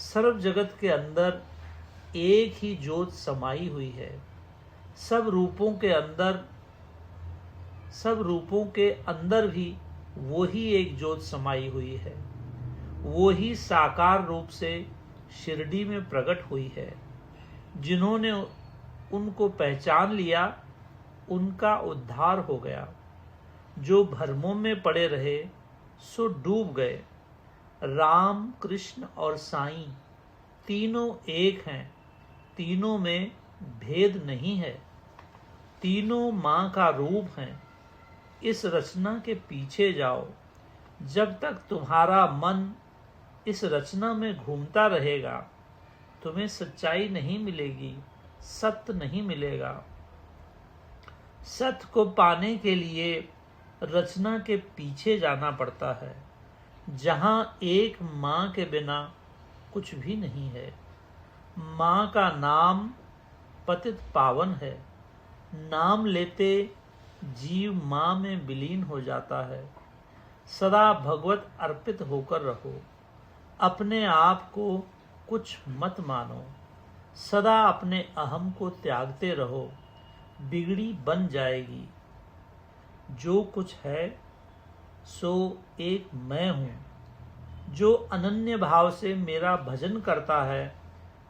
सर्व जगत के अंदर एक ही ज्योत समाई हुई है। सब रूपों के अंदर भी वो ही एक ज्योत समाई हुई है। वो ही साकार रूप से शिरडी में प्रकट हुई है। जिन्होंने उनको पहचान लिया उनका उद्धार हो गया। जो भ्रमों में पड़े रहे सो डूब गए। राम, कृष्ण और साईं तीनों एक हैं। तीनों में भेद नहीं है। तीनों माँ का रूप हैं। इस रचना के पीछे जाओ। जब तक तुम्हारा मन इस रचना में घूमता रहेगा तुम्हें सच्चाई नहीं मिलेगी, सत्य नहीं मिलेगा। सत्य को पाने के लिए रचना के पीछे जाना पड़ता है, जहां एक माँ के बिना कुछ भी नहीं है। माँ का नाम पतित पावन है। नाम लेते जीव माँ में विलीन हो जाता है। सदा भगवत अर्पित होकर रहो। अपने आप को कुछ मत मानो। सदा अपने अहम को त्यागते रहो। बिगड़ी बन जाएगी। जो कुछ है सो एक मैं हूँ। जो अनन्य भाव से मेरा भजन करता है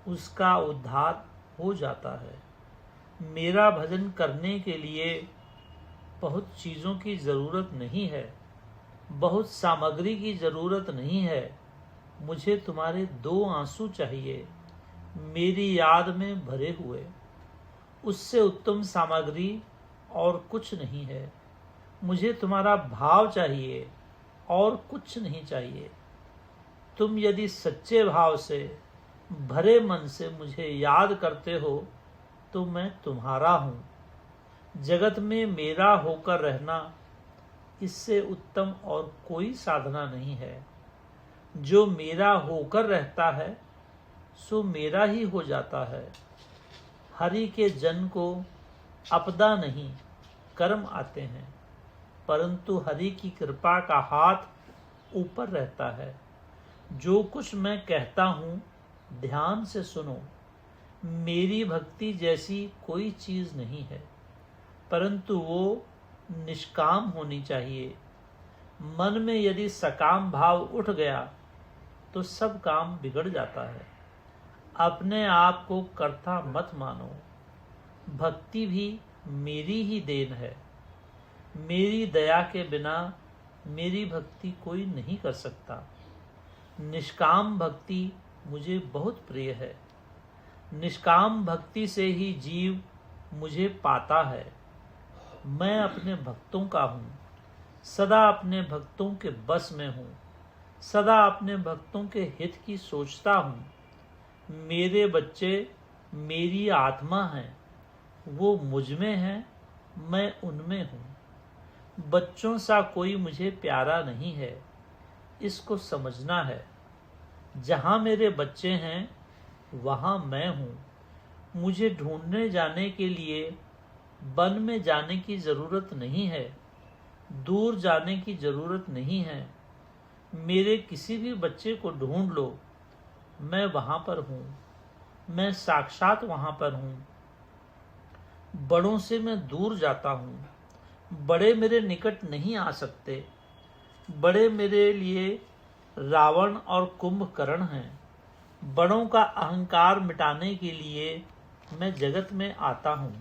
उसका उद्धार हो जाता है। मेरा भजन करने के लिए बहुत चीज़ों की ज़रूरत नहीं है, बहुत सामग्री की ज़रूरत नहीं है। मुझे तुम्हारे 2 आंसू चाहिए, मेरी याद में भरे हुए। उससे उत्तम सामग्री और कुछ नहीं है। मुझे तुम्हारा भाव चाहिए और कुछ नहीं चाहिए। तुम यदि सच्चे भाव से, भरे मन से मुझे याद करते हो तो मैं तुम्हारा हूँ। जगत में मेरा होकर रहना, इससे उत्तम और कोई साधना नहीं है। जो मेरा होकर रहता है सो मेरा ही हो जाता है। हरि के जन को आपदा नहीं कर्म आते हैं, परंतु हरि की कृपा का हाथ ऊपर रहता है। जो कुछ मैं कहता हूँ ध्यान से सुनो। मेरी भक्ति जैसी कोई चीज़ नहीं है, परंतु वो निष्काम होनी चाहिए। मन में यदि सकाम भाव उठ गया तो सब काम बिगड़ जाता है। अपने आप को कर्ता मत मानो। भक्ति भी मेरी ही देन है। मेरी दया के बिना मेरी भक्ति कोई नहीं कर सकता। निष्काम भक्ति मुझे बहुत प्रिय है। निष्काम भक्ति से ही जीव मुझे पाता है। मैं अपने भक्तों का हूँ। सदा अपने भक्तों के बस में हूँ। सदा अपने भक्तों के हित की सोचता हूँ। मेरे बच्चे मेरी आत्मा हैं। वो मुझ में हैं, मैं उनमें हूँ। बच्चों सा कोई मुझे प्यारा नहीं है, इसको समझना है। जहाँ मेरे बच्चे हैं वहाँ मैं हूँ। मुझे ढूंढने जाने के लिए वन में जाने की ज़रूरत नहीं है, दूर जाने की ज़रूरत नहीं है। मेरे किसी भी बच्चे को ढूंढ लो, मैं वहाँ पर हूँ। मैं साक्षात वहाँ पर हूँ। बड़ों से मैं दूर जाता हूँ। बड़े मेरे निकट नहीं आ सकते। बड़े मेरे लिए रावण और कुंभकर्ण हैं। बड़ों का अहंकार मिटाने के लिए मैं जगत में आता हूँ।